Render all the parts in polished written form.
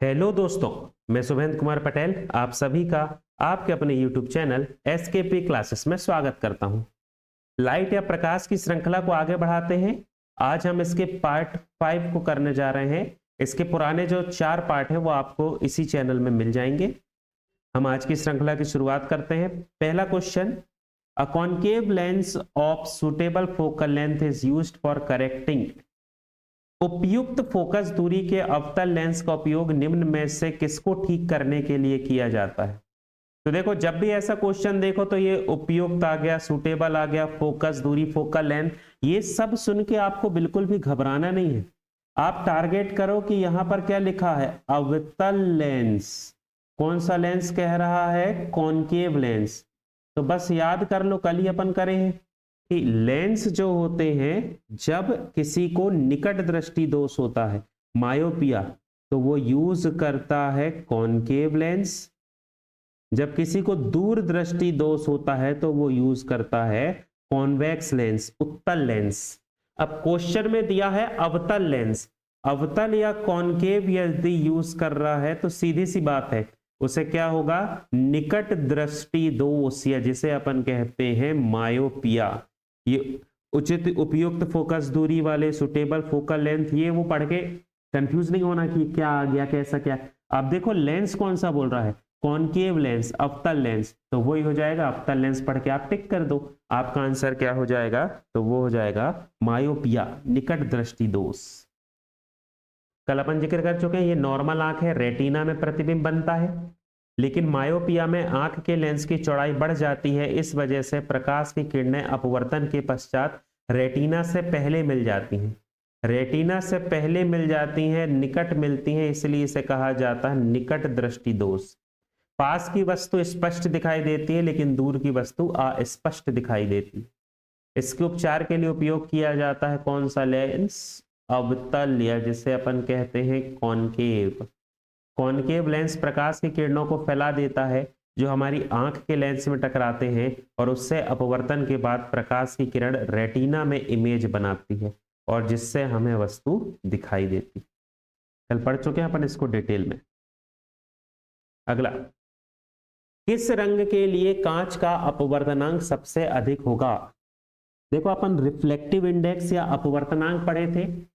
Hello दोस्तों, मैं शुभेंद्र कुमार पटेल आप सभी का आपके अपने YouTube चैनल SKP क्लासेस में स्वागत करता हूं। लाइट या प्रकाश की श्रृंखला को आगे बढ़ाते हैं। आज हम इसके पार्ट 5 को करने जा रहे हैं। इसके पुराने जो 4 पार्ट हैं वो आपको इसी चैनल में मिल जाएंगे। हम आज की श्रृंखला की शुरुआत करते हैं। पहला question, a concave lens of suitable focal length is used for correcting. उपयुक्त फोकस दूरी के अवतल लेंस का उपयोग निम्न में से किसको ठीक करने के लिए किया जाता है? तो देखो, जब भी ऐसा क्वेश्चन देखो तो ये उपयुक्त आ गया, सूटेबल आ गया, फोकस दूरी, फोकल लेंथ, ये सब सुन के आपको बिल्कुल भी घबराना नहीं है। आप टारगेट करो कि यहां पर क्या लिखा है, अवतल लेंस। कौन सा लेंस कह रहा है? Concave lens. तो बस याद कर लो, कल ही अपन करे हैं कि लेंस जो होते हैं, जब किसी को निकट दृष्टि दोष होता है, मायोपिया, तो वो यूज करता है कॉनकेव लेंस। जब किसी को दूर दृष्टि दोष होता है तो वो यूज करता है कॉन्वेक्स लेंस, उत्तल लेंस। अब क्वेश्चन में दिया है अवतल लेंस, अवतल या कॉनकेव यदि यूज कर रहा है तो सीधी सी बात है, उसे क्या होगा? निकट दृष्टि दोष, या जिसे अपन कहते हैं मायोपिया। ये उचित उपयुक्त फोकस दूरी वाले सुटेबल फोकल लेंथ, ये वो पढ़ के कंफ्यूज नहीं होना कि क्या आ गया, कैसा क्या। आप देखो लेंस कौन सा बोल रहा है, कॉनकेव लेंस, अवतल लेंस, तो वही हो जाएगा। अवतल लेंस पढ़ के आप टिक कर दो, आपका आंसर क्या हो जाएगा? तो वो हो जाएगा मायोपिया, निकट दृष्टि दोष। कल अपन जिक्र कर चुके हैं, ये नॉर्मल आंख है, रेटिना में प्रतिबिंब बनता है, लेकिन मायोपिया में आंख के लेंस की चौड़ाई बढ़ जाती है। इस वजह से प्रकाश की किरणें अपवर्तन के पश्चात रेटिना से पहले मिल जाती हैं। रेटिना से पहले मिल जाती हैं, निकट मिलती हैं, इसलिए इसे कहा जाता है निकट दृष्टि दोष। पास की वस्तु स्पष्ट दिखाई देती है लेकिन दूर की वस्तु अस्पष्ट दिखाई देती है। इसके उपचार के लिए उपयोग किया जाता है कौन सा लेंस? अवतल, या जिसे अपन कहते हैं कॉनकेव। कॉनकेव लेंस प्रकाश की किरणों को फैला देता है जो हमारी आंख के लेंस में टकराते हैं, और उससे अपवर्तन के बाद प्रकाश की किरण रेटिना में इमेज बनाती है और जिससे हमें वस्तु दिखाई देती। कल पढ़ चुके हैं अपन इसको डिटेल में। अगला, किस रंग के लिए कांच का अपवर्तनांक सबसे अधिक होगा? देखो, अपन रिफ्लेक्टिव इंडेक्स या अपवर्तनांक पढ़े थे।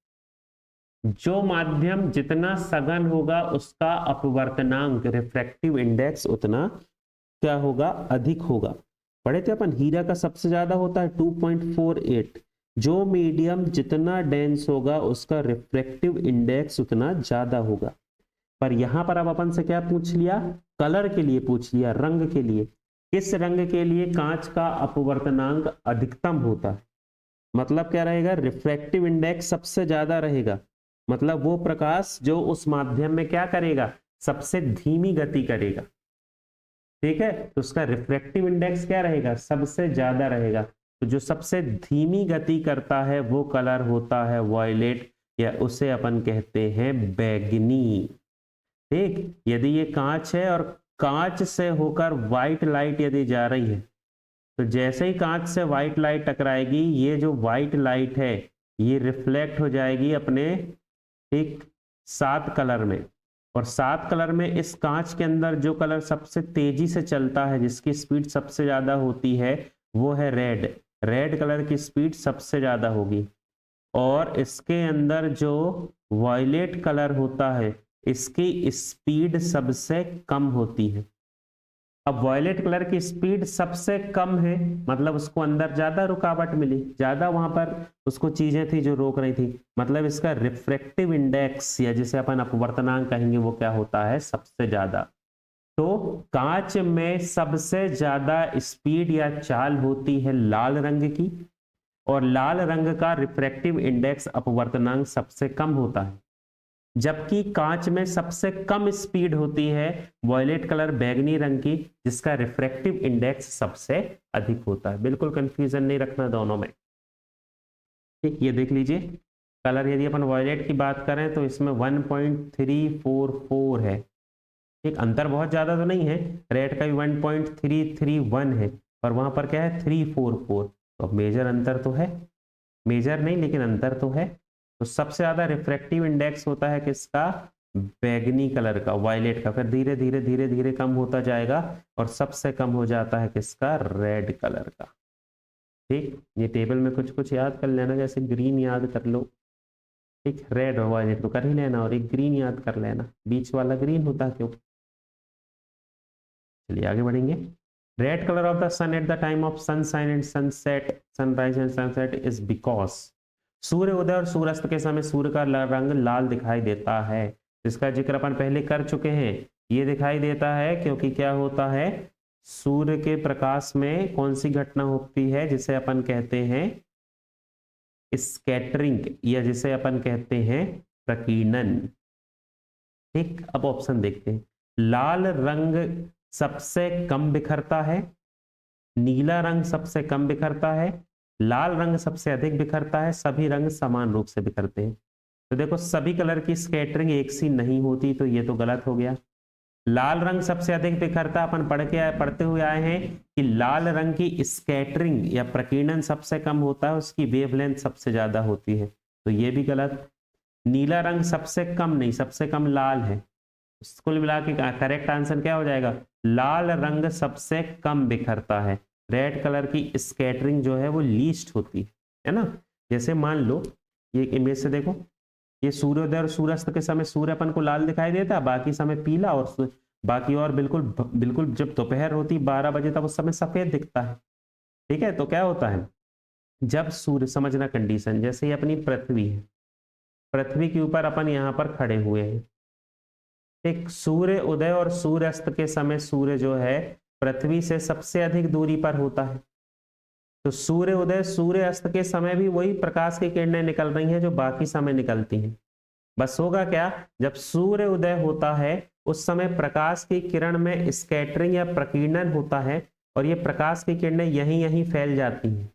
जो माध्यम जितना सघन होगा उसका अपवर्तनांक, रिफ्रैक्टिव इंडेक्स, उतना क्या होगा? अधिक होगा। पढ़े थे अपन, हीरा का सबसे ज्यादा होता है 2.48। जो मीडियम जितना डेंस होगा उसका रिफ्रैक्टिव इंडेक्स उतना ज्यादा होगा। पर यहां पर अब अपन से क्या पूछ लिया? कलर के लिए पूछ लिया, रंग के लिए। किस रंग के लिए कांच का अपवर्तनांक अधिकतम होता है? मतलब क्या रहेगा? रिफ्रैक्टिव इंडेक्स सबसे ज्यादा रहेगा, मतलब वो प्रकाश जो उस माध्यम में क्या करेगा? सबसे धीमी गति करेगा। ठीक है, तो उसका रिफ्रैक्टिव इंडेक्स क्या रहेगा? सबसे ज्यादा रहेगा। तो जो सबसे धीमी गति करता है वो कलर होता है वॉयलेट, या उसे अपन कहते हैं बैगनी। ठीक, यदि ये कांच है और कांच से होकर व्हाइट लाइट यदि जा रही है, तो जैसे ही कांच से व्हाइट लाइट टकराएगी, ये जो व्हाइट लाइट है ये रिफ्लेक्ट हो जाएगी अपने एक 7 कलर में। और 7 कलर में इस कांच के अंदर जो कलर सबसे तेजी से चलता है, जिसकी स्पीड सबसे ज्यादा होती है, वो है रेड। रेड कलर की स्पीड सबसे ज्यादा होगी। और इसके अंदर जो वॉयलेट कलर होता है, इसकी स्पीड सबसे कम होती है। अब वॉयलेट कलर की स्पीड सबसे कम है, मतलब उसको अंदर ज्यादा रुकावट मिली, ज्यादा वहां पर उसको चीजें थी जो रोक रही थी, मतलब इसका रिफ्रैक्टिव इंडेक्स, या जिसे अपन अपवर्तनांक कहेंगे, वो क्या होता है? सबसे ज्यादा। तो कांच में सबसे ज्यादा स्पीड या चाल होती है लाल रंग की, और लाल रंग का रिफ्रैक्टिव इंडेक्स, अपवर्तनांक, सबसे कम होता है। जबकि कांच में सबसे कम स्पीड होती है वॉयलेट कलर, बैगनी रंग की, जिसका रिफ्रैक्टिव इंडेक्स सबसे अधिक होता है। बिल्कुल कंफ्यूजन नहीं रखना दोनों में। ठीक, ये देख लीजिए कलर, यदि अपन वॉयलेट की बात करें तो इसमें 1.344 है। एक अंतर बहुत ज्यादा तो नहीं है, रेड का भी 1.331 है, पर वहां पर क्या है? 344। तो मेजर अंतर तो है, मेजर नहीं लेकिन अंतर तो है। तो सबसे ज्यादा रिफ्रैक्टिव इंडेक्स होता है किसका? बैगनी कलर का, वायलेट का, फिर धीरे धीरे धीरे धीरे कम होता जाएगा और सबसे कम हो जाता है किसका, रेड कलर का। ठीक, ये टेबल में कुछ कुछ याद कर लेना, जैसे ग्रीन याद कर लो, ठीक, रेड और वायलेट तो कर ही लेना, और एक ग्रीन याद कर लेना, बीच वाला ग्रीन होता है क्यों। चलिए आगे बढ़ेंगे। Red colour of the sun at the time of sunshine and sunset, sunrise and sunset is because, सूर्य उदय और सूर्यास्त के समय सूर्य का रंग लाल दिखाई देता है, जिसका जिक्र अपन पहले कर चुके हैं। ये दिखाई देता है क्योंकि क्या होता है, सूर्य के प्रकाश में कौन सी घटना होती है जिसे अपन कहते हैं स्कैटरिंग, या जिसे अपन कहते हैं प्रकीर्णन। ठीक, अब ऑप्शन देखते हैं। लाल रंग सबसे कम बिखरता है, नीला रंग सबसे कम बिखरता है, लाल रंग सबसे अधिक बिखरता है, सभी रंग समान रूप से बिखरते हैं। तो देखो सभी कलर की स्कैटरिंग एक सी नहीं होती, तो ये तो गलत हो गया। लाल रंग सबसे अधिक बिखरता, अपन पढ़ते हुए आए हैं कि लाल रंग की स्कैटरिंग या प्रकीर्णन सबसे कम होता है, उसकी वेवलेंथ सबसे ज्यादा होती है, तो ये भी गलत। नीला रंग सबसे कम नहीं, सबसे कम लाल है। कुल मिला के करेक्ट आंसर क्या हो जाएगा, लाल रंग सबसे कम बिखरता है, रेड कलर की स्कैटरिंग जो है वो लीस्ट होती है ना। जैसे मान लो ये इमेज से देखो, ये सूर्योदय और सूर्यास्त के समय सूर्य अपन को लाल दिखाई देता है, बाकी समय पीला, और बाकी और बिल्कुल बिल्कुल जब दोपहर होती 12 बजे तब उस समय सफेद दिखता है। ठीक है, तो क्या होता है, जब सूर्य, समझना कंडीशन, जैसे ये अपनी पृथ्वी है, पृथ्वी के ऊपर अपन यहाँ पर खड़े हुए हैं, एक सूर्य उदय और सूर्यास्त के समय सूर्य जो है पृथ्वी से सबसे अधिक दूरी पर होता है, तो सूर्य उदय सूर्य अस्त के समय भी वही प्रकाश की किरणें निकल रही हैं जो बाकी समय निकलती हैं। बस होगा क्या, जब सूर्य उदय होता है उस समय प्रकाश की किरण में स्कैटरिंग या प्रकीर्णन होता है, और ये प्रकाश की किरणें यहीं यहीं फैल जाती हैं।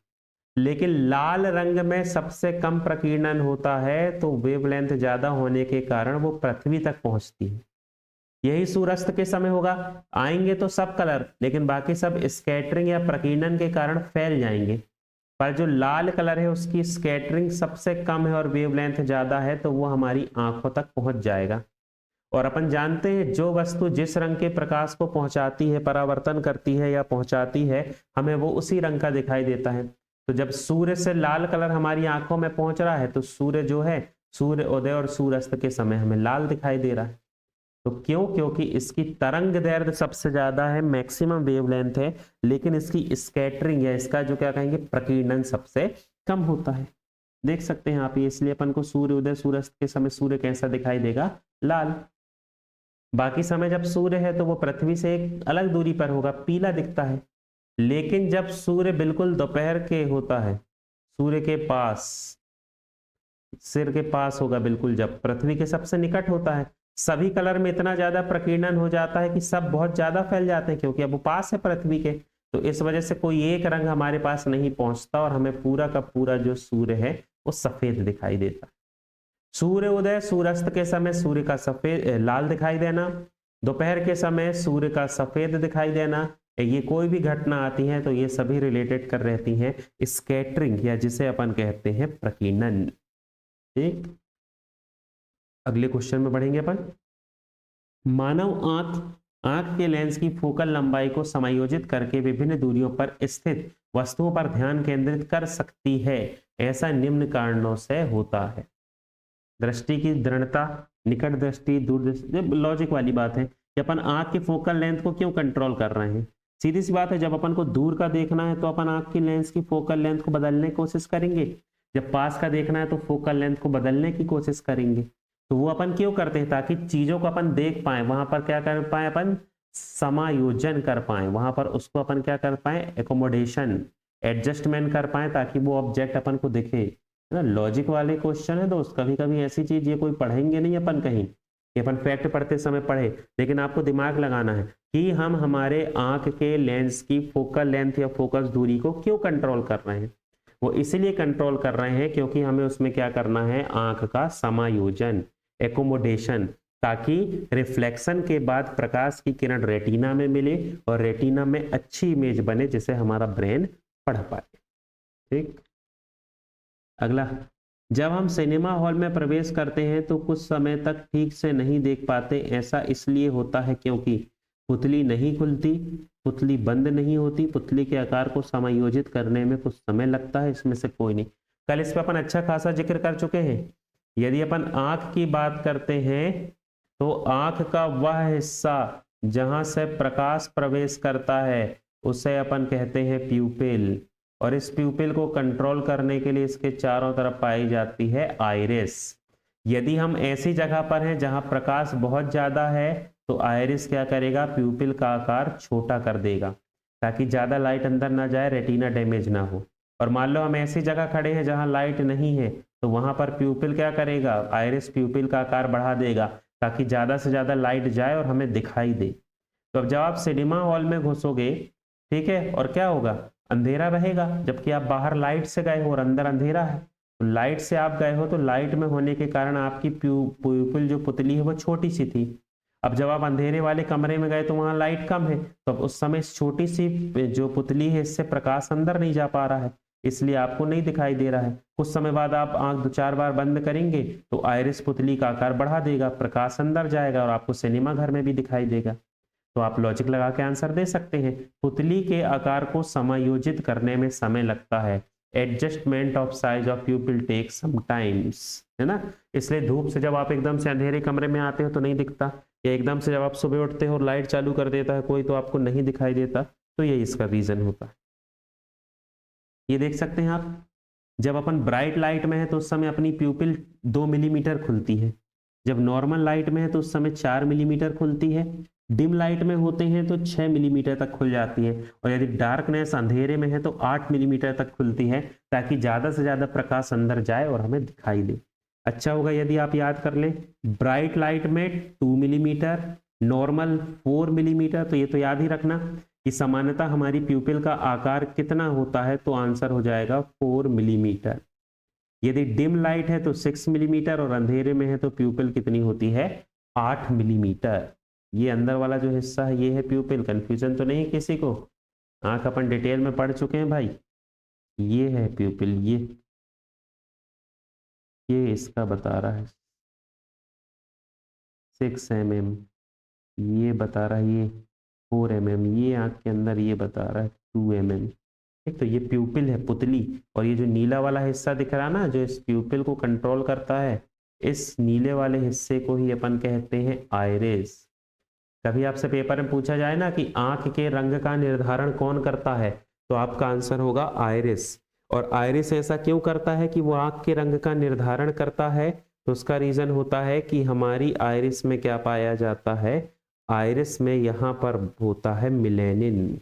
लेकिन लाल रंग में सबसे कम प्रकीर्णन होता है, तो वेवलेंथ ज्यादा होने के कारण वो पृथ्वी तक पहुंचती है। यही सूर्यास्त के समय होगा, आएंगे तो सब कलर, लेकिन बाकी सब स्कैटरिंग या प्रकीर्णन के कारण फैल जाएंगे, पर जो लाल कलर है उसकी स्कैटरिंग सबसे कम है और वेवलेंथ ज्यादा है, तो वो हमारी आंखों तक पहुंच जाएगा। और अपन जानते हैं जो वस्तु जिस रंग के प्रकाश को पहुंचाती है, परावर्तन करती है या पहुंचाती है, हमें वो उसी रंग का दिखाई देता है। तो जब सूर्य से लाल कलर हमारी आंखों में पहुंच रहा है, तो सूर्य जो है सूर्य उदय और सूर्यास्त के समय हमें लाल दिखाई दे रहा है। तो क्यों, क्योंकि इसकी तरंग दैर्ध्य सबसे ज्यादा है, मैक्सिमम वेवलेंथ है, लेकिन इसकी स्कैटरिंग या इसका जो क्या कहेंगे प्रकीर्णन सबसे कम होता है। देख सकते हैं आप ये, इसलिए अपन को सूर्य उदय सूर्यास्त के समय सूर्य कैसा दिखाई देगा, लाल। बाकी समय जब सूर्य है तो वो पृथ्वी से एक अलग दूरी पर होगा, पीला दिखता है। लेकिन जब सूर्य बिल्कुल दोपहर के होता है, सूर्य के पास, सिर के पास होगा बिल्कुल, जब पृथ्वी के सबसे निकट होता है, सभी कलर में इतना ज्यादा प्रकीर्णन हो जाता है कि सब बहुत ज्यादा फैल जाते हैं, क्योंकि अब वो पास है पृथ्वी के, तो इस वजह से कोई एक रंग हमारे पास नहीं पहुंचता और हमें पूरा का पूरा जो सूर्य है वो सफेद दिखाई देता है। सूर्य उदय सूर्यास्त के समय सूर्य का सफेद लाल दिखाई देना, दोपहर के समय सूर्य का सफेद दिखाई देना, ये कोई भी घटना आती है तो ये सभी रिलेटेड कर रहती हैं स्कैटरिंग या जिसे अपन कहते हैं प्रकीर्णन। ठीक, अगले क्वेश्चन में बढ़ेंगे अपन। मानव आंख के लेंस की फोकल लंबाई को समायोजित करके विभिन्न दूरियों पर स्थित वस्तुओं पर ध्यान केंद्रित कर सकती है, ऐसा निम्न कारणों से होता है। दृष्टि की दृढ़ता, निकट दृष्टि, दूर दृष्टि, लॉजिक वाली बात है कि अपन आंख की फोकल लेंथ को क्यों कंट्रोल कर रहे हैं। सीधी सी बात है, जब अपन को दूर का देखना है तो अपन आंख की लेंस की फोकल लेंथ को बदलने की कोशिश करेंगे, जब पास का देखना है तो फोकल लेंथ को बदलने की कोशिश करेंगे। तो वो अपन क्यों करते हैं, ताकि चीजों को अपन देख पाए, वहां पर क्या कर पाए, अपन समायोजन कर पाए, वहां पर उसको अपन क्या कर पाए, एकोमोडेशन, एडजस्टमेंट कर पाए, ताकि वो ऑब्जेक्ट अपन को दिखे ना। लॉजिक वाले क्वेश्चन है दोस्त, कभी कभी ऐसी चीज ये कोई पढ़ेंगे नहीं अपन कहीं, ये अपन फैक्ट पढ़ते समय पढ़े, लेकिन आपको दिमाग लगाना है कि हम हमारे आंख के लेंस की फोकल लेंथ या फोकस दूरी को क्यों कंट्रोल कर रहे हैं। वो इसलिए कंट्रोल कर रहे हैं क्योंकि हमें उसमें क्या करना है, आंख का समायोजन, एकोमोडेशन, ताकि रिफ्लेक्शन के बाद प्रकाश की किरण रेटिना में मिले और रेटिना में अच्छी इमेज बने जिसे हमारा ब्रेन पढ़ पाए। ठीक, अगला जब हम सिनेमा हॉल में प्रवेश करते हैं तो कुछ समय तक ठीक से नहीं देख पाते। ऐसा इसलिए होता है क्योंकि पुतली नहीं खुलती, पुतली बंद नहीं होती, पुतली के आकार को समायोजित करने में कुछ समय लगता है, इसमें से कोई नहीं। कल इस पर अपन अच्छा खासा जिक्र कर चुके हैं। यदि अपन आंख की बात करते हैं तो आंख का वह हिस्सा जहां से प्रकाश प्रवेश करता है उसे अपन कहते हैं प्यूपिल, और इस प्यूपिल को कंट्रोल करने के लिए इसके चारों तरफ पाई जाती है आइरिस। यदि हम ऐसी जगह पर हैं जहां प्रकाश बहुत ज्यादा है तो आइरिस क्या करेगा, प्यूपिल का आकार छोटा कर देगा ताकि ज्यादा लाइट अंदर ना जाए, रेटिना डैमेज ना हो। और मान लो हम ऐसी जगह खड़े हैं जहां लाइट नहीं है तो वहां पर प्यूपिल क्या करेगा, आइरिस प्यूपिल का आकार बढ़ा देगा ताकि ज्यादा से ज्यादा लाइट जाए और हमें दिखाई दे। तो अब जब आप सिनेमा हॉल में घुसोगे, ठीक है, और क्या होगा, अंधेरा रहेगा, जबकि आप बाहर लाइट से गए हो और अंदर अंधेरा है। तो लाइट से आप गए हो तो लाइट में होने के कारण आपकी प्यूपिल जो पुतली है वो छोटी सी थी। अब जब आप अंधेरे वाले कमरे में गए तो वहां लाइट कम है, तो अब उस समय इस छोटी सी जो पुतली है इससे प्रकाश अंदर नहीं जा पा रहा है, इसलिए आपको नहीं दिखाई दे रहा है। कुछ समय बाद आप आंख 2-4 बार बंद करेंगे तो आइरिस पुतली का आकार बढ़ा देगा, प्रकाश अंदर जाएगा और आपको सिनेमा घर में भी दिखाई देगा। तो आप लॉजिक लगा के आंसर दे सकते हैं। पुतली के आकार को समायोजित करने में समय लगता है। Adjustment of size of pupil take some times, है ना। इसलिए धूप से जब आप एकदम से अंधेरे कमरे में आते हो तो नहीं दिखता, या एकदम से जब आप सुबह उठते हो और लाइट चालू कर देता है कोई तो आपको नहीं दिखाई देता, तो यही इसका रीजन होता है। ये देख सकते हैं आप, जब अपन ब्राइट लाइट में है तो उस समय अपनी प्यूपिल 2 मिलीमीटर खुलती है, जब नॉर्मल लाइट में है तो उस समय 4 मिलीमीटर खुलती है, डिम लाइट में होते हैं तो 6 मिलीमीटर तक खुल जाती है, और यदि डार्कनेस अंधेरे में है तो 8 मिलीमीटर तक खुलती है ताकि ज्यादा से ज्यादा प्रकाश अंदर जाए और हमें दिखाई दे। अच्छा होगा यदि आप याद कर लें, ब्राइट लाइट में 2 मिलीमीटर, नॉर्मल 4 मिलीमीटर, तो ये तो याद ही रखना कि सामान्यतः हमारी प्यूपिल का आकार कितना होता है, तो आंसर हो जाएगा 4 मिलीमीटर। यदि डिम लाइट है तो 6 मिलीमीटर और अंधेरे में है तो प्यूपिल कितनी होती है, 8 मिलीमीटर। ये अंदर वाला जो हिस्सा है ये है प्यूपिल। कंफ्यूजन तो नहीं किसी को, आंख अपन डिटेल में पढ़ चुके हैं भाई। ये है प्यूपिल, ये इसका बता रहा है 6 mm, ये बता रहा है ये 4 mm, ये आंख के अंदर ये बता रहा है 2 mm। ठीक, तो ये प्यूपिल है, पुतली। और ये जो नीला वाला हिस्सा दिख रहा है ना, जो इस प्यूपिल को कंट्रोल करता है, इस नीले वाले हिस्से को ही अपन कहते हैं आइरिस। कभी आपसे पेपर में पूछा जाए ना कि आंख के रंग का निर्धारण कौन करता है, तो आपका आंसर होगा आइरिस। और आइरिस ऐसा क्यों करता है कि वो आंख के रंग का निर्धारण करता है, तो उसका रीजन होता है कि हमारी आइरिस में क्या पाया जाता है, आइरिस में यहाँ पर होता है मिलेनिन,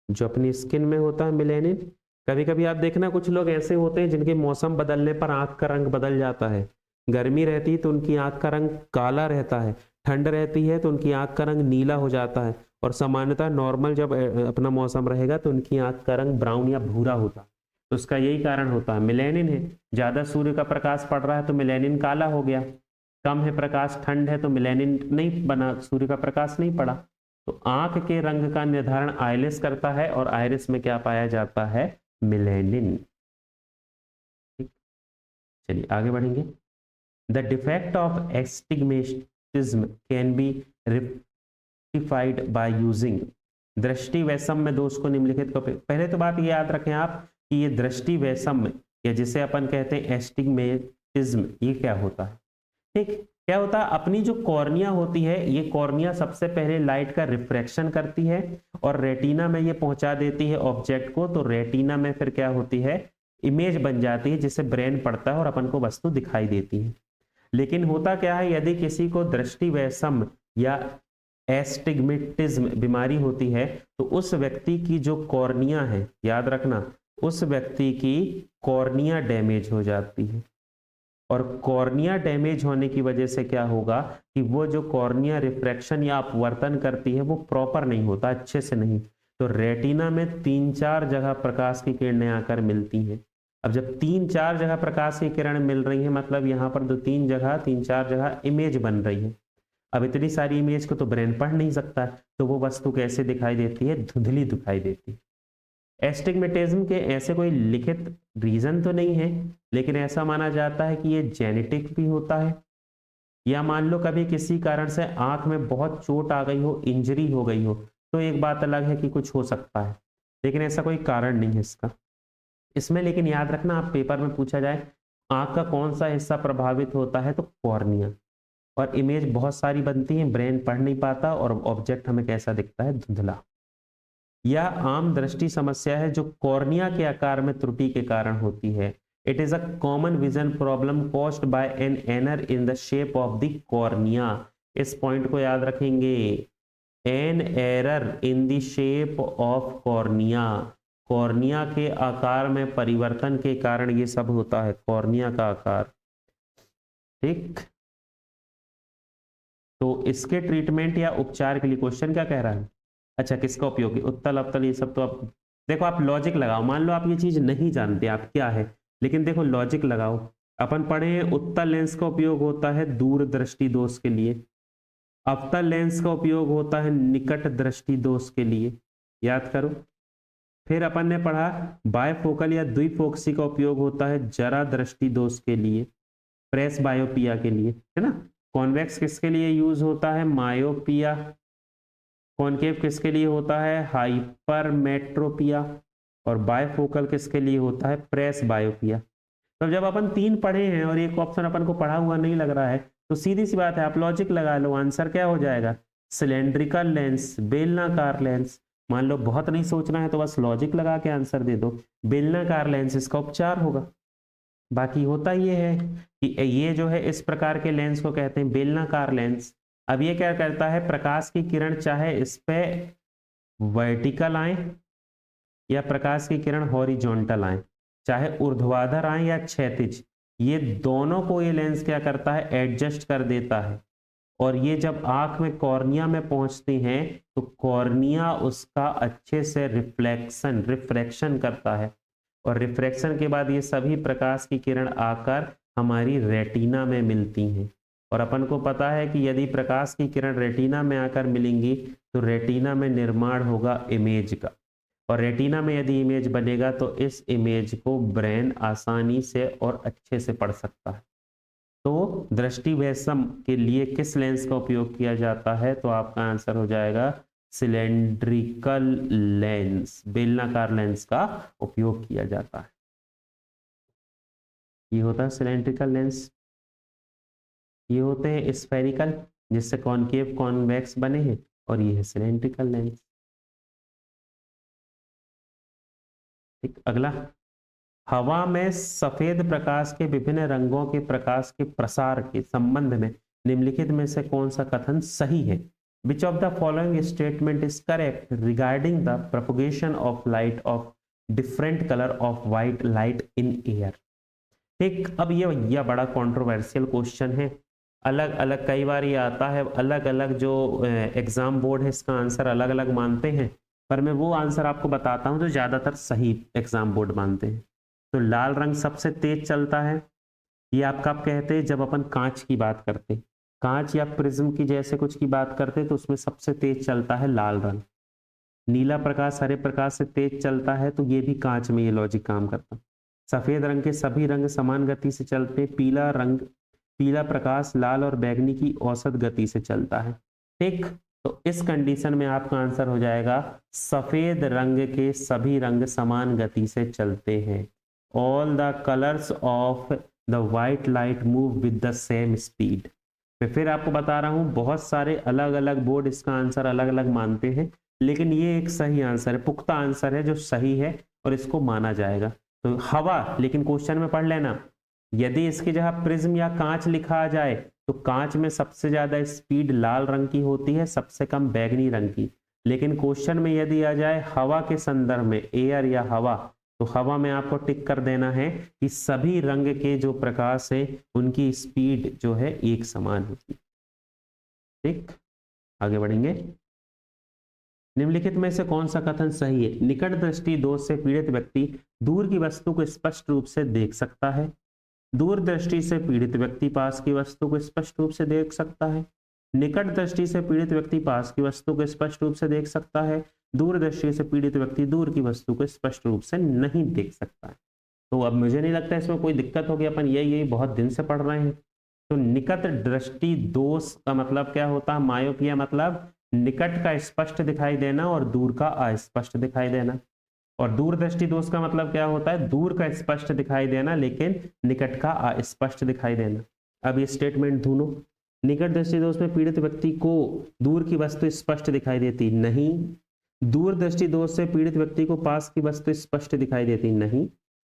जो अपनी स्किन में होता है मिलेनिन। कभी कभी आप देखना कुछ लोग ऐसे होते हैं जिनके मौसम बदलने पर आंख का रंग बदल जाता है। गर्मी रहती है तो उनकी आंख का रंग काला रहता है, ठंड रहती है तो उनकी आंख का रंग नीला हो जाता है, और सामान्यतः नॉर्मल जब अपना मौसम रहेगा तो उनकी आंख का रंग ब्राउन या भूरा होता है। तो उसका यही कारण होता है, मिलेनिन है। ज्यादा सूर्य का प्रकाश पड़ रहा है तो मिलेनिन काला हो गया, कम है प्रकाश, ठंड है तो मिलेनिन नहीं बना, सूर्य का प्रकाश नहीं पड़ा। तो आंख के रंग का निर्धारण आइरिस करता है, और आइरिस में क्या पाया जाता है, मिलेनिन। ठीक, चलिए आगे बढ़ेंगे। The defect of astigmatism can be rectified by using. दृष्टि वैषम्य दोष को निम्नलिखित को, पहले तो बात ये याद रखें आप कि ये दृष्टि वैषम्य, या जिसे अपन कहते हैं एस्टिग्मेटिज्म, ये क्या होता है। ठीक, क्या होता है, अपनी जो कॉर्निया होती है, ये कॉर्निया सबसे पहले लाइट का रिफ्रैक्शन करती है और रेटिना में ये पहुंचा देती है ऑब्जेक्ट को। तो रेटिना में फिर क्या होती है, इमेज बन जाती है जिसे ब्रेन पढ़ता है और अपन को वस्तु दिखाई देती है। लेकिन होता क्या है, यदि किसी को दृष्टि वैषम्य या एस्टिग्मेटिज्म बीमारी होती है तो उस व्यक्ति की जो कॉर्निया है, याद रखना, उस व्यक्ति की कॉर्निया डैमेज हो जाती है। और कॉर्निया डैमेज होने की वजह से क्या होगा कि वो जो कॉर्निया रिफ्रैक्शन या अपवर्तन करती है वो प्रॉपर नहीं होता, अच्छे से नहीं। तो रेटिना में 3-4 जगह प्रकाश की किरणें आकर मिलती हैं। अब जब 3-4 जगह प्रकाश की किरण मिल रही है, मतलब यहाँ पर 3-4 जगह इमेज बन रही है। अब इतनी सारी इमेज को तो ब्रेन पढ़ नहीं सकता, तो वो वस्तु कैसे दिखाई देती है, धुंधली दिखाई देती है। एस्टिग्मेटिज्म के ऐसे कोई लिखित रीजन तो नहीं है, लेकिन ऐसा माना जाता है कि ये जेनेटिक भी होता है, या मान लो कभी किसी कारण से आंख में बहुत चोट आ गई हो, इंजरी हो गई हो, तो एक बात अलग है कि कुछ हो सकता है, लेकिन ऐसा कोई कारण नहीं है इसका इसमें। लेकिन याद रखना, आप पेपर में पूछा जाए आंख का कौन सा हिस्सा प्रभावित होता है, तो कॉर्निया, और इमेज बहुत सारी बनती है, ब्रेन पढ़ नहीं पाता और ऑब्जेक्ट हमें कैसा दिखता है, धुंधला। यह आम दृष्टि समस्या है जो कॉर्निया के आकार में त्रुटि के कारण होती है। It is a common vision problem caused by an error in the shape of the cornea. इस पॉइंट को याद रखेंगे, an error in the shape of cornea, cornea के आकार में परिवर्तन के कारण ये सब होता है, कॉर्निया का आकार। ठीक, तो इसके ट्रीटमेंट या उपचार के लिए क्वेश्चन क्या कह रहा है, अच्छा किसका उपयोगी, उत्तल अवतल, ये सब तो आप देखो, आप लॉजिक लगाओ। मान लो आप ये चीज नहीं जानते आप क्या है, लेकिन देखो लॉजिक लगाओ। अपन पढ़े उत्तल लेंस का उपयोग होता है दूर दृष्टि दोष के लिए, अवतल लेंस का उपयोग होता है निकट दृष्टि दोष के लिए, याद करो। फिर अपन ने पढ़ा बायफोकल या द्विफोक्सी का उपयोग होता है जरा दृष्टि दोष के लिए, प्रेस बायोपिया के लिए, है ना। कॉन्वेक्स किसके लिए यूज होता है, मायोपिया। कॉनकेव किसके लिए होता है, हाइपरमेट्रोपिया। और बायफोकल किसके लिए होता है, प्रेस बायोपिया। तो जब अपन तीन पढ़े हैं और एक ऑप्शन अपन को पढ़ा हुआ नहीं लग रहा है, तो सीधी सी बात है, आप लॉजिक लगा लो, आंसर क्या हो जाएगा, सिलेंड्रिकल लेंस, बेलनाकार लेंस। मान लो बहुत नहीं सोचना है तो बस लॉजिक लगा के आंसर दे दो, बेलनाकार लेंस इसका उपचार होगा। बाकी होता ये है कि ये जो है इस प्रकार के लेंस को कहते हैं बेलनाकार लेंस। अब ये क्या करता है, प्रकाश की किरण चाहे इस पे वर्टिकल आए या प्रकाश की किरण हॉरिजॉन्टल आए, चाहे ऊर्ध्वाधर आए या क्षैतिज, ये दोनों को ये लेंस क्या करता है, एडजस्ट कर देता है। और ये जब आंख में कॉर्निया में पहुंचती हैं तो कॉर्निया उसका अच्छे से रिफ्रैक्शन करता है, और रिफ्रैक्शन के बाद ये सभी प्रकाश की किरण आकर हमारी रेटिना में मिलती हैं। और अपन को पता है कि यदि प्रकाश की किरण रेटिना में आकर मिलेंगी तो रेटिना में निर्माण होगा इमेज का, और रेटिना में यदि इमेज बनेगा तो इस इमेज को ब्रेन आसानी से और अच्छे से पढ़ सकता है। तो दृष्टिवैषम के लिए किस लेंस का उपयोग किया जाता है, तो आपका आंसर हो जाएगा सिलेंड्रिकल लेंस, बेलनाकार लेंस का उपयोग किया जाता है। ये होता है सिलेंड्रिकल लेंस। ये होते हैं स्फेरिकल, जिससे कॉनकेव कॉन्वेक्स बने हैं, और ये है सिलेंड्रिकल लेंस। ठीक, अगला, हवा में सफेद प्रकाश के विभिन्न रंगों के प्रकाश के प्रसार के संबंध में निम्नलिखित में से कौन सा कथन सही है। Which of the following statement is correct regarding the propagation of light of different color of white light in air? ठीक, अब ये भैया बड़ा कंट्रोवर्शियल क्वेश्चन है, अलग अलग कई बार ये आता है, अलग अलग जो एग्जाम बोर्ड है इसका आंसर अलग अलग मानते हैं, पर मैं वो आंसर आपको बताता हूं जो ज्यादातर सही एग्जाम बोर्ड मानते हैं। तो लाल रंग सबसे तेज चलता है, ये आप कब कहते हैं, जब अपन कांच की बात करते, कांच या प्रिज्म की जैसे कुछ की बात करते तो उसमें सबसे तेज चलता है लाल रंग। नीला प्रकाश हरे प्रकाश से तेज चलता है, तो ये भी कांच में ये लॉजिक काम करता। सफेद रंग के सभी रंग समान गति से चलते, पीला प्रकाश लाल और बैगनी की औसत गति से चलता है। ठीक, तो इस कंडीशन में आपका आंसर हो जाएगा सफेद रंग के सभी रंग समान गति से चलते हैं। All the colours of the white light move with the same speed. मैं फिर आपको बता रहा हूं, बहुत सारे अलग अलग बोर्ड इसका आंसर अलग अलग मानते हैं, लेकिन ये एक सही आंसर है, पुख्ता आंसर है जो सही है और इसको माना जाएगा। तो हवा, लेकिन क्वेश्चन में पढ़ लेना, यदि इसकी जगह प्रिज्म या कांच लिखा आ जाए तो कांच में सबसे ज्यादा स्पीड लाल रंग की होती है, सबसे कम बैगनी रंग की। लेकिन क्वेश्चन में यदि आ जाए हवा के संदर्भ में, एयर या हवा, तो हवा में आपको टिक कर देना है कि सभी रंग के जो प्रकाश है उनकी स्पीड जो है एक समान होती है। ठीक, आगे बढ़ेंगे। निम्नलिखित में से कौन सा कथन सही है, निकट दृष्टि दोष से पीड़ित व्यक्ति दूर की वस्तु को स्पष्ट रूप से देख सकता है, दूर दृष्टि से पीड़ित व्यक्ति पास की वस्तु को स्पष्ट रूप से देख सकता है, निकट दृष्टि से पीड़ित व्यक्ति पास की वस्तु को स्पष्ट रूप से देख सकता है, दूर दृष्टि से पीड़ित व्यक्ति दूर की वस्तु को स्पष्ट रूप से नहीं देख सकता है। तो अब मुझे नहीं लगता इसमें कोई दिक्कत होगी, अपन यही बहुत दिन से पढ़ रहे हैं। तो निकट दृष्टि दोष का मतलब क्या होता है? मायोपिया मतलब निकट का स्पष्ट दिखाई देना और दूर का अस्पष्ट दिखाई देना। और दूर दृष्टि दोष का मतलब क्या होता है? दूर का स्पष्ट दिखाई देना लेकिन निकट का अस्पष्ट दिखाई देना। अब ये स्टेटमेंट ढूंढो। निकट दृष्टि दोष में पीड़ित व्यक्ति को दूर की वस्तु स्पष्ट दिखाई देती नहीं। दूर दृष्टि दोष से पीड़ित व्यक्ति को पास की वस्तु स्पष्ट दिखाई देती नहीं।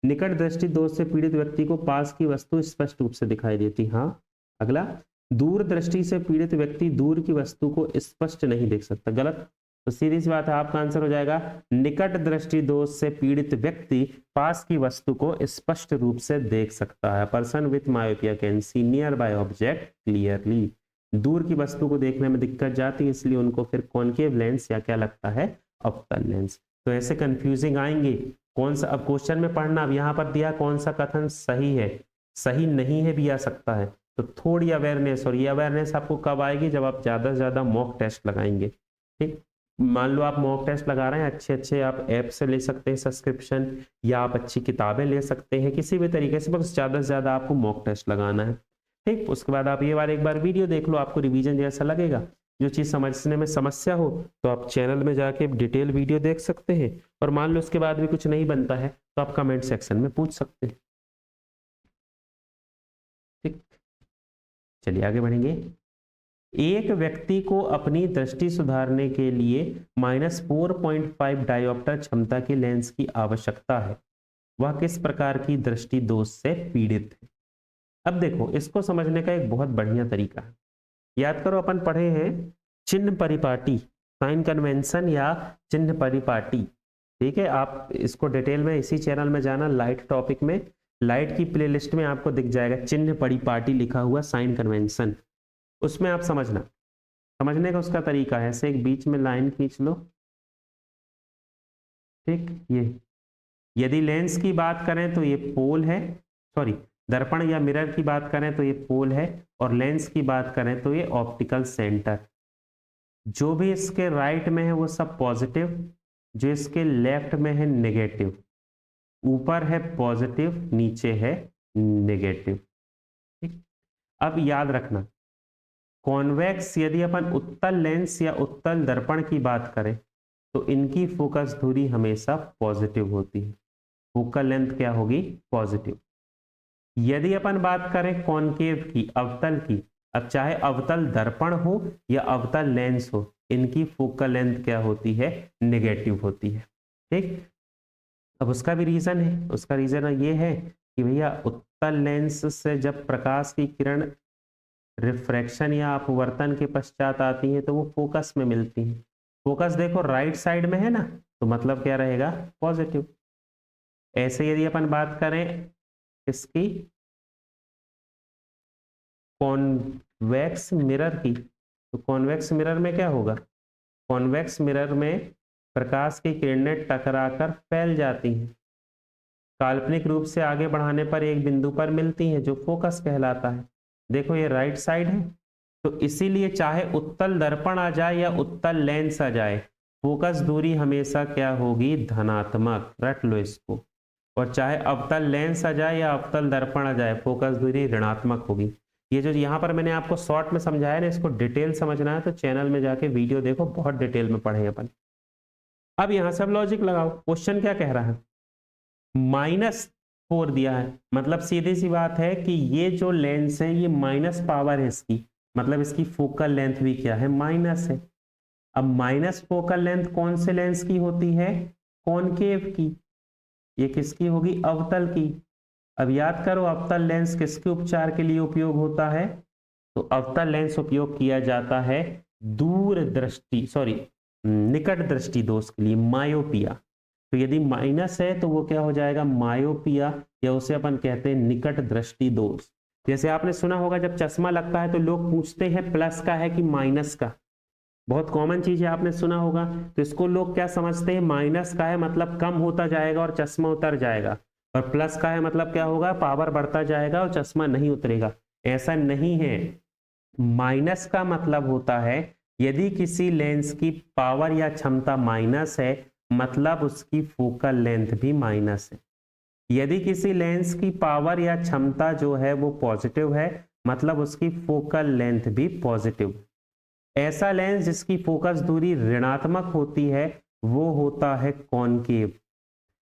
निकट दृष्टि दोष से पीड़ित व्यक्ति को पास की वस्तु स्पष्ट रूप से दिखाई देती। हाँ। अगला, दूर दृष्टि से पीड़ित व्यक्ति दूर की वस्तु को स्पष्ट नहीं देख सकता। गलत। तो सीधी सी बात है, आपका आंसर हो जाएगा निकट दृष्टि दोष से पीड़ित व्यक्ति पास की वस्तु को स्पष्ट रूप से देख सकता है। Person with myopia can see near by object clearly. दूर की वस्तु को देखने में दिक्कत जाती है, इसलिए उनको फिर कॉनकेव लेंस या क्या लगता है? अवतल लेंस। तो ऐसे कंफ्यूजिंग आएंगे। कौन सा, अब क्वेश्चन में पढ़ना, अब यहाँ पर दिया कौन सा कथन सही है, सही नहीं है भी आ सकता है। तो थोड़ी अवेयरनेस, और ये अवेयरनेस आपको कब आएगी? जब आप ज़्यादा से ज़्यादा मॉक टेस्ट लगाएंगे। ठीक, मान लो आप मॉक टेस्ट लगा रहे हैं, अच्छे आप ऐप से ले सकते हैं सब्सक्रिप्शन, या आप अच्छी किताबें ले सकते हैं, किसी भी तरीके से, बस ज़्यादा से ज़्यादा आपको मॉक टेस्ट लगाना है। ठीक, उसके बाद आप ये वाला एक बार वीडियो देख लो, आपको रिवीजन जैसा लगेगा। जो चीज़ समझने में समस्या हो तो आप चैनल में जाके डिटेल वीडियो देख सकते हैं, और मान लो उसके बाद भी कुछ नहीं बनता है तो आप कमेंट सेक्शन में पूछ सकते हैं। ठीक, चलिए आगे बढ़ेंगे। एक व्यक्ति को अपनी दृष्टि सुधारने के लिए -4.5 डायोप्टर क्षमता के लेंस की आवश्यकता है। वह किस प्रकार की दृष्टि दोष से पीड़ित है? अब देखो, इसको समझने का एक बहुत बढ़िया तरीका है। याद करो, अपन पढ़े हैं चिन्ह परिपाटी, साइन कन्वेंशन या चिन्ह परिपाटी। ठीक है, आप इसको डिटेल में इसी चैनल में जाना, लाइट टॉपिक में, लाइट की प्लेलिस्ट में आपको दिख जाएगा चिन्ह परिपाटी लिखा हुआ, साइन कन्वेंशन। उसमें आप समझना, समझने का उसका तरीका है, ऐसे एक बीच में लाइन खींच लो। ठीक, ये यदि लेंस की बात करें तो ये पोल है, सॉरी दर्पण या मिरर की बात करें तो ये पोल है, और लेंस की बात करें तो ये ऑप्टिकल सेंटर। जो भी इसके राइट में है वो सब पॉजिटिव, जो इसके लेफ्ट में है नेगेटिव। ऊपर है पॉजिटिव, नीचे है नेगेटिव। ठीक, अब याद रखना, कॉन्वेक्स, यदि अपन उत्तल लेंस या उत्तल दर्पण की बात करें तो इनकी फोकस दूरी हमेशा पॉजिटिव होती है। फोकल लेंथ क्या होगी? पॉजिटिव। यदि अपन बात करें कॉनकेव की, अवतल की, अब चाहे अवतल दर्पण हो या अवतल लेंस हो, इनकी फोकल लेंथ क्या होती है? नेगेटिव होती है। ठीक, अब उसका भी रीजन है। उसका रीजन ये है कि भैया उत्तल लेंस से जब प्रकाश की किरण रिफ्रैक्शन या अपवर्तन के पश्चात आती है तो वो फोकस में मिलती है। फोकस देखो राइट साइड में है ना, तो मतलब क्या रहेगा? पॉजिटिव। ऐसे यदि अपन बात करें इसकी कॉन्वेक्स मिरर की, तो कॉन्वेक्स मिरर में क्या होगा? कॉन्वेक्स मिरर में प्रकाश की किरणें टकराकर फैल जाती हैं, काल्पनिक रूप से आगे बढ़ाने पर एक बिंदु पर मिलती हैं, जो फोकस कहलाता है। देखो ये राइट साइड है, तो इसीलिए चाहे उत्तल दर्पण आ जाए या उत्तल लेंस आ जाए, फोकस दूरी हमेशा क्या होगी? धनात्मक। रट लो इसको। और चाहे अवतल लेंस आ जाए या अवतल दर्पण आ जाए, फोकस दूरी ऋणात्मक होगी। ये जो यहाँ पर मैंने आपको शॉर्ट में समझाया ना, इसको डिटेल समझना है तो चैनल में जाके वीडियो देखो, बहुत डिटेल में पढ़े अपन। अब यहाँ सब लॉजिक लगाओ। क्वेश्चन क्या कह रहा है? -4 दिया है, मतलब सीधी सी बात है कि ये जो लेंस है ये माइनस पावर है इसकी, मतलब इसकी फोकल लेंथ भी क्या है? माइनस है। अब माइनस फोकल लेंथ कौन से लेंस की होती है? कॉनकेव की। ये किसकी होगी? अवतल की। अब याद करो, अवतल लेंस किसके उपचार के लिए उपयोग होता है? तो अवतल लेंस उपयोग किया जाता है दूर दृष्टि, सॉरी निकट दृष्टि दोष के लिए, मायोपिया। तो यदि माइनस है तो वो क्या हो जाएगा? मायोपिया, या उसे अपन कहते हैं निकट दृष्टि दोष। जैसे आपने सुना होगा, जब चश्मा लगता है तो लोग पूछते हैं प्लस का है कि माइनस का। बहुत कॉमन चीज है, आपने सुना होगा। तो इसको लोग क्या समझते हैं? माइनस का है मतलब कम होता जाएगा और चश्मा उतर जाएगा, और प्लस का है मतलब क्या होगा? पावर बढ़ता जाएगा और चश्मा नहीं उतरेगा। ऐसा नहीं है। माइनस का मतलब होता है यदि किसी लेंस की पावर या क्षमता माइनस है मतलब उसकी फोकल लेंथ भी माइनस है। यदि किसी लेंस की पावर या क्षमता जो है वो पॉजिटिव है मतलब उसकी फोकल लेंथ भी पॉजिटिव। ऐसा लेंस जिसकी फोकस दूरी ऋणात्मक होती है वो होता है कॉनकेव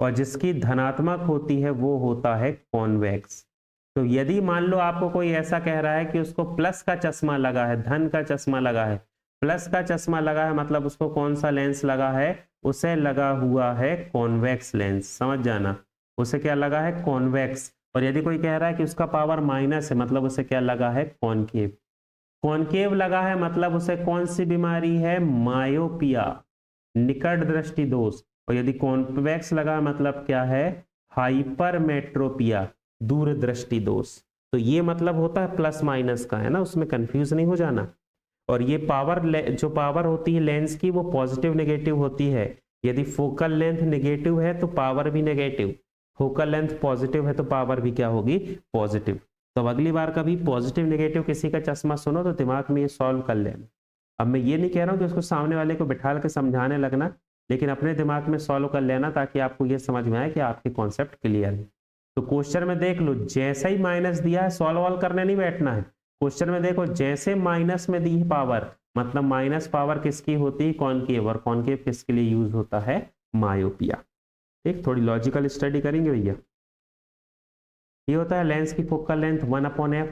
और जिसकी धनात्मक होती है वो होता है कॉन्वेक्स। तो यदि मान लो आपको कोई ऐसा कह रहा है कि उसको प्लस का चश्मा लगा है, धन का चश्मा लगा है, प्लस का चश्मा लगा है मतलब उसको कौन सा लेंस लगा है, उसे लगा हुआ है कॉन्वेक्स लेंस। समझ जाना, उसे क्या लगा है, कॉन्वेक्स। और यदि कोई कह रहा है कि उसका पावर माइनस है मतलब उसे क्या लगा है, कॉनकेव। कॉनकेव लगा है मतलब उसे कौन सी बीमारी है, मायोपिया, निकट दृष्टि दोष। और यदि कॉन्वेक्स लगा मतलब क्या है, हाइपरमेट्रोपिया, दूरदृष्टि दोष। तो ये मतलब होता है प्लस माइनस का, है ना, उसमें कंफ्यूज नहीं हो जाना। और ये पावर जो पावर होती है लेंस की वो पॉजिटिव नेगेटिव होती है। यदि फोकल लेंथ नेगेटिव है तो पावर भी नेगेटिव, फोकल लेंथ पॉजिटिव है तो पावर भी क्या होगी, पॉजिटिव। तो अब अगली बार कभी पॉजिटिव नेगेटिव किसी का चश्मा सुनो तो दिमाग में ये सॉल्व कर लेना। अब मैं ये नहीं कह रहा हूं कि उसको सामने वाले को बिठा के समझाने लगना, लेकिन अपने दिमाग में सॉल्व कर लेना ताकि आपको ये समझ में आए कि आपके कॉन्सेप्ट क्लियर है। तो क्वेश्चन में देख लो, जैसा ही माइनस दिया है सॉल्व वॉल्व करने नहीं बैठना है। क्वेश्चन में देखो जैसे माइनस में दी है पावर मतलब माइनस पावर किसकी होती है, कॉनकेव, और कॉनकेव किसके लिए यूज होता है, मायोपिया। ठीक, थोड़ी लॉजिकल स्टडी करेंगे भैया। ये होता है लेंस की focal length 1/f,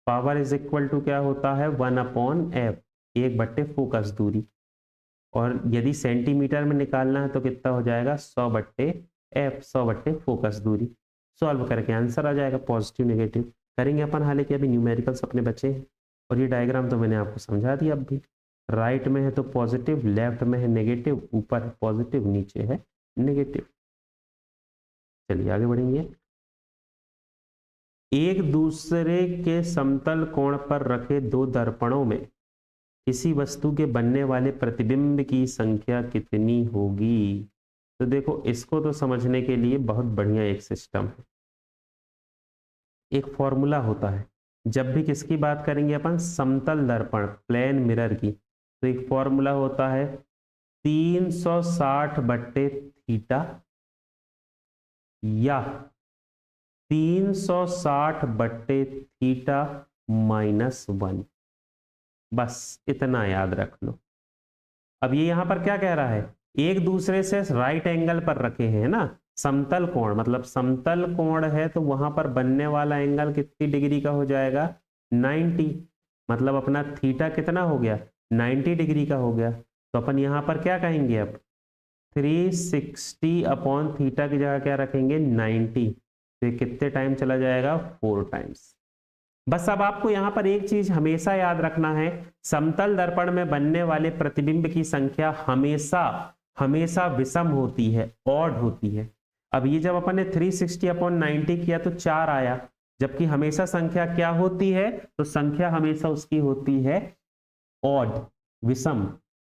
power is equal to क्या होता है, 1/f, 1/, फोकस दूरी। और यदि सेंटीमीटर में निकालना है तो कितना हो जाएगा, 100/f, 100/, फोकस दूरी। सॉल्व करके आंसर आ जाएगा पॉजिटिव नेगेटिव। करेंगे अपन, हालांकि अभी न्यूमेरिकल्स अपने बचे हैं। और ये डायग्राम तो मैंने आपको समझा दिया। अब भी राइट में है तो पॉजिटिव, लेफ्ट में है नेगेटिव, ऊपर है पॉजिटिव, नीचे है नेगेटिव। चलिए आगे बढ़ेंगे। एक दूसरे के समतल कोण पर रखे दो दर्पणों में किसी वस्तु के बनने वाले प्रतिबिंब की संख्या कितनी होगी। तो देखो इसको तो समझने के लिए बहुत बढ़िया एक सिस्टम है, एक फॉर्मूला होता है। जब भी किसकी बात करेंगे अपन, समतल दर्पण, प्लेन मिरर की, तो एक फॉर्मूला होता है 360/थीटा या 360/थीटा -1। बस इतना याद रख लो। अब ये यहां पर क्या कह रहा है, एक दूसरे से राइट एंगल पर रखे हैं ना, समतल कोण, मतलब समतल कोण है तो वहां पर बनने वाला एंगल कितनी डिग्री का हो जाएगा, 90। मतलब अपना थीटा कितना हो गया, 90 डिग्री का हो गया। तो अपन यहां पर क्या कहेंगे, अब 360/थीटा की जगह क्या रखेंगे, 90। तो कितने टाइम चला जाएगा, 4 टाइम्स। बस अब आपको यहां पर एक चीज हमेशा याद रखना है, समतल दर्पण में बनने वाले प्रतिबिंब की संख्या हमेशा हमेशा विषम होती है, ऑड होती है। अब ये जब अपन ने 360/90 किया तो 4 आया, जबकि हमेशा संख्या क्या होती है, तो संख्या हमेशा उसकी होती है ऑड, विषम।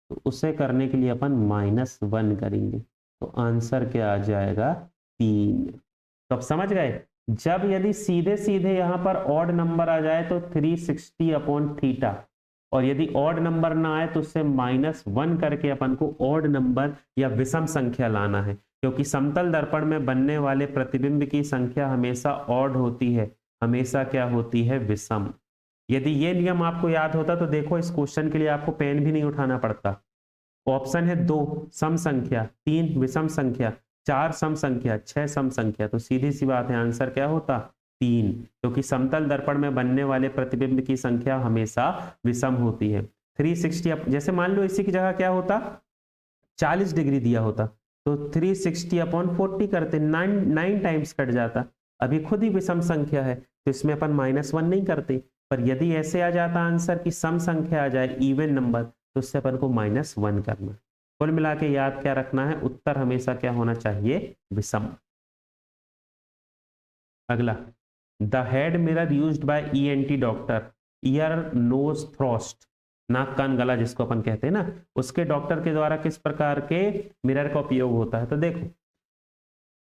तो उसे करने के लिए अपन -1 करेंगे, तो आंसर क्या आ जाएगा, 3। तो अब समझ गए, जब यदि सीधे सीधे यहां पर ऑड नंबर आ जाए तो 360/थीटा, और यदि ऑड नंबर ना आए तो उससे -1 करके अपन को ऑड नंबर या विषम संख्या लाना है, क्योंकि समतल दर्पण में बनने वाले प्रतिबिंब की संख्या हमेशा ऑड होती है, हमेशा क्या होती है, विषम। यदि ये नियम आपको याद होता तो देखो इस क्वेश्चन के लिए आपको पेन भी नहीं उठाना पड़ता। ऑप्शन है 2 सम संख्या, 3 विषम संख्या, 4 सम संख्या, 6 सम संख्या। तो सीधी सी बात है, आंसर क्या होता, 3, क्योंकि समतल दर्पण में बनने वाले प्रतिबिंब की संख्या हमेशा विषम होती है। 360, जैसे मान लो इसी की जगह क्या होता, 40 डिग्री दिया होता तो 360/40 करते, 9 टाइम्स कट जाता। अभी खुद ही विषम संख्या है तो इसमें अपन -1 नहीं करते। पर यदि ऐसे आ जाता आंसर की सम संख्या आ जाए, इवन नंबर, तो उससे अपन को -1 करना। कुल मिला के याद क्या रखना है, उत्तर हमेशा क्या होना चाहिए, विषम। अगला, the head mirror used by ENT doctor, ear nose throat, नाक कान गला जिसको अपन कहते हैं ना, उसके डॉक्टर के द्वारा किस प्रकार के मिरर का उपयोग होता है। तो देखो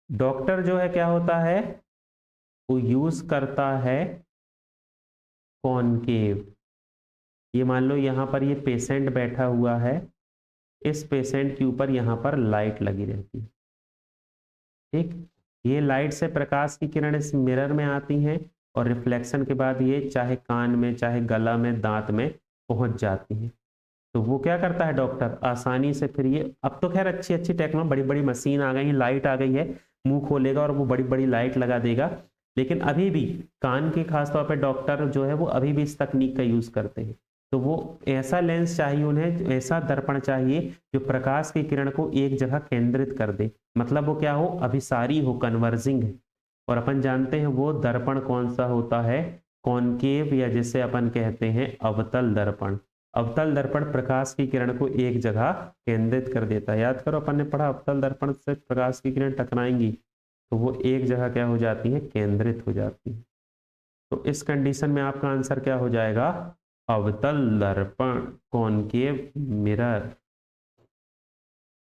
डॉक्टर जो है क्या होता है, वो यूज करता है कॉनकेव, ये मान लो यहाँ पर ये पेशेंट बैठा हुआ है, इस पेशेंट के ऊपर यहाँ पर लाइट लगी रहती है। ठीक, ये लाइट से प्रकाश की किरण इस मिरर में आती हैं और रिफ्लेक्शन के बाद ये चाहे कान में, चाहे गला में, दांत में पहुंच जाती हैं। तो वो क्या करता है डॉक्टर, आसानी से फिर ये, अब तो खैर अच्छी अच्छी टेक्नोलॉजी, बड़ी बड़ी मशीन आ गई, लाइट आ गई है, मुंह खोलेगा और वो बड़ी बड़ी लाइट लगा देगा। लेकिन अभी भी कान के खासतौर पर डॉक्टर जो है वो अभी भी इस तकनीक का यूज करते हैं। तो वो ऐसा लेंस चाहिए उन्हें, ऐसा दर्पण चाहिए जो प्रकाश की किरण को एक जगह केंद्रित कर दे, मतलब वो क्या हो, अभिसारी हो, कन्वर्जिंग है। और अपन जानते हैं वो दर्पण कौन सा होता है, कॉनकेव, या जिसे अपन कहते हैं अवतल दर्पण। अवतल दर्पण प्रकाश की किरण को एक जगह केंद्रित कर देता है। याद करो अपन ने पढ़ा, अवतल दर्पण से प्रकाश की किरण टकराएंगी तो वो एक जगह क्या हो जाती है, केंद्रित हो जाती है। तो इस कंडीशन में आपका आंसर क्या हो जाएगा, अवतल दर्पण, कॉनकेव मिरर।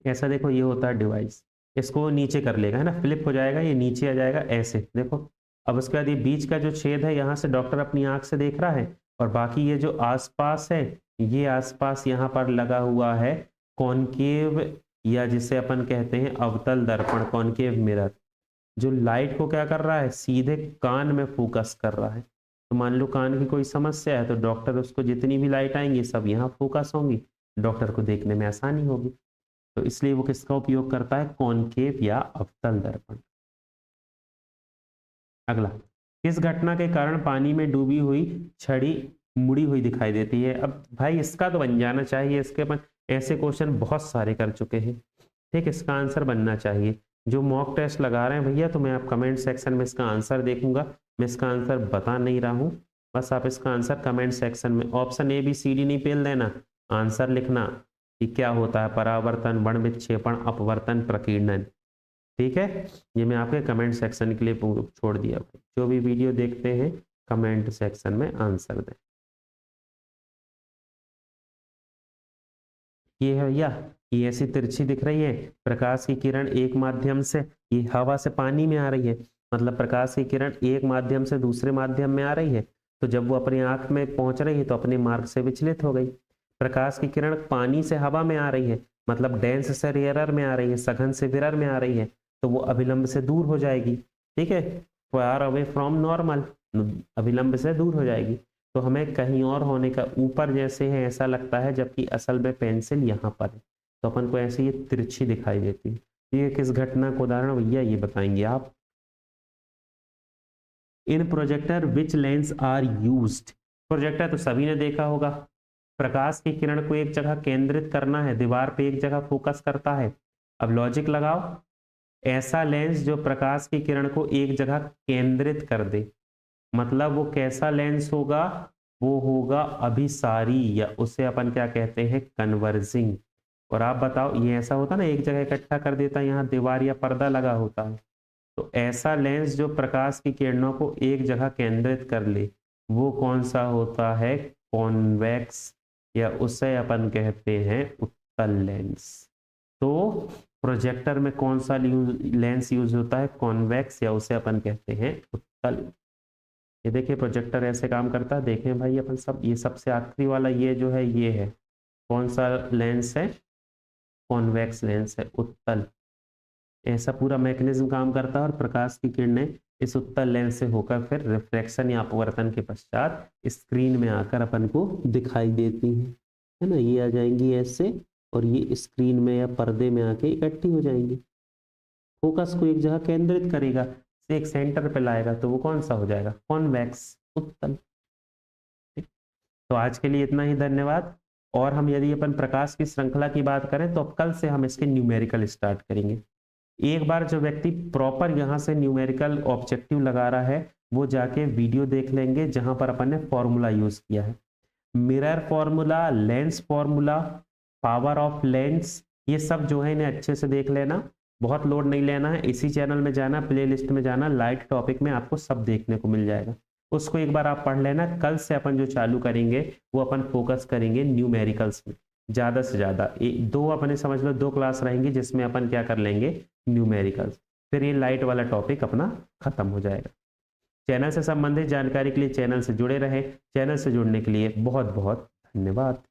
ऐसा देखो ये होता है डिवाइस, इसको नीचे कर लेगा, है ना, फ्लिप हो जाएगा, ये नीचे आ जाएगा ऐसे, देखो। अब उसके बाद ये बीच का जो छेद है यहाँ से डॉक्टर अपनी आंख से देख रहा है, और बाकी ये जो आसपास है, ये आसपास यहाँ पर लगा हुआ है कॉनकेव, या जिसे अपन कहते हैं अवतल दर्पण, कॉनकेव मिरर, जो लाइट को क्या कर रहा है, सीधे कान में फोकस कर रहा है। तो मान लो कान की कोई समस्या है तो डॉक्टर, उसको जितनी भी लाइट आएंगी सब यहाँ फोकस होंगी, डॉक्टर को देखने में आसानी होगी। तो इसलिए वो किसका उपयोग करता है, कॉनकेव या अवतल दर्पण। अगला, किस घटना के कारण पानी में डूबी हुई छड़ी मुड़ी हुई दिखाई देती है। अब भाई इसका तो बन जाना चाहिए, इसके अपन ऐसे क्वेश्चन बहुत सारे कर चुके हैं। ठीक, इसका आंसर बनना चाहिए। जो मॉक टेस्ट लगा रहे हैं भैया, तो मैं आप कमेंट सेक्शन में इसका आंसर देखूंगा, मैं इसका आंसर बता नहीं रहा हूँ, बस आप इसका आंसर कमेंट सेक्शन में option A B C D नहीं पेल देना, आंसर लिखना कि क्या होता है, परावर्तन, वर्ण विक्षेपण, अपवर्तन, प्रकीर्णन। ठीक है, ये मैं आपके कमेंट सेक्शन के लिए छोड़ दिया। जो भी वीडियो देखते हैं कमेंट सेक्शन में आंसर दें। ये है भैया, ये ऐसी तिरछी दिख रही है, प्रकाश की किरण एक माध्यम से, ये हवा से पानी में आ रही है, मतलब प्रकाश की किरण एक माध्यम से दूसरे माध्यम में आ रही है, तो जब वो अपनी आंख में पहुंच रही है तो अपने मार्ग से विचलित हो गई। प्रकाश की किरण पानी से हवा में आ रही है, मतलब डेंस से रेयरर में आ रही है, सघन से विरर में आ रही है, तो वो अभिलंब से दूर हो जाएगी। ठीक है, फार अवे फ्रॉम नॉर्मल, अभिलंब से दूर हो जाएगी। तो हमें कहीं और होने का, ऊपर जैसे है ऐसा लगता है, जबकि असल में पेंसिल यहाँ पर है, तो अपन को ऐसे ये तिरछी दिखाई देती है। ये किस घटना का उदाहरण भैया, ये बताएंगे आप। In projector which lens are used. Projector तो सभी ने देखा होगा, प्रकाश की किरण को एक जगह केंद्रित करना है, दीवार पे एक जगह फोकस करता है। अब लॉजिक लगाओ, ऐसा लेंस जो प्रकाश की किरण को एक जगह केंद्रित कर दे, मतलब वो कैसा लेंस होगा, वो होगा अभिसारी, या उसे अपन क्या कहते हैं, कन्वर्जिंग। और आप बताओ, ये ऐसा होता ना एक जगह इकट्ठा कर देता है, यहाँ दीवार या पर्दा लगा होता है, तो ऐसा लेंस जो प्रकाश की किरणों को एक जगह केंद्रित कर ले, वो कौन सा होता है, कॉन्वेक्स, या उसे अपन कहते हैं उत्तल लेंस। तो प्रोजेक्टर में कौन सा लेंस यूज होता है, कॉन्वेक्स, या उसे अपन कहते हैं उत्तल। ये देखिए प्रोजेक्टर ऐसे काम करता है, देखें भाई अपन सब, ये सबसे आखिरी वाला ये जो है, ये है कौन सा लेंस है, कॉन्वेक्स लेंस है, उत्तल। ऐसा पूरा मैकेनिज्म काम करता है, और प्रकाश की किरणें इस उत्तल लेंस से होकर फिर रिफ्रैक्शन या अपवर्तन के पश्चात स्क्रीन में आकर अपन को दिखाई देती हैं, है ना। ये आ जाएंगी ऐसे, और ये स्क्रीन में या पर्दे में आके इकट्ठी हो जाएंगी, फोकस को एक जगह केंद्रित करेगा, से एक सेंटर पे लाएगा, तो वो कौन सा हो जाएगा, कॉन्वेक्स, उत्तल। तो आज के लिए इतना ही, धन्यवाद। और हम यदि अपन प्रकाश की श्रृंखला की बात करें तो अब कल से हम इसके न्यूमेरिकल स्टार्ट करेंगे। एक बार जो व्यक्ति प्रॉपर यहाँ से न्यूमेरिकल ऑब्जेक्टिव लगा रहा है, वो जाके वीडियो देख लेंगे जहां पर अपन ने फॉर्मूला यूज किया है, mirror formula, lens formula, power of lens, ये सब जो है इन्हें अच्छे से देख लेना, बहुत लोड नहीं लेना है। इसी चैनल में जाना, प्लेलिस्ट में जाना, लाइट टॉपिक में आपको सब देखने को मिल जाएगा, उसको एक बार आप पढ़ लेना। कल से अपन जो चालू करेंगे वो अपन फोकस करेंगे न्यूमेरिकल्स में, ज़्यादा से ज़्यादा दो, अपने समझ लो 2 क्लास रहेंगी जिसमें अपन क्या कर लेंगे, न्यूमेरिकल्स, फिर ये लाइट वाला टॉपिक अपना खत्म हो जाएगा। चैनल से संबंधित जानकारी के लिए चैनल से जुड़े रहे, चैनल से जुड़ने के लिए बहुत बहुत धन्यवाद।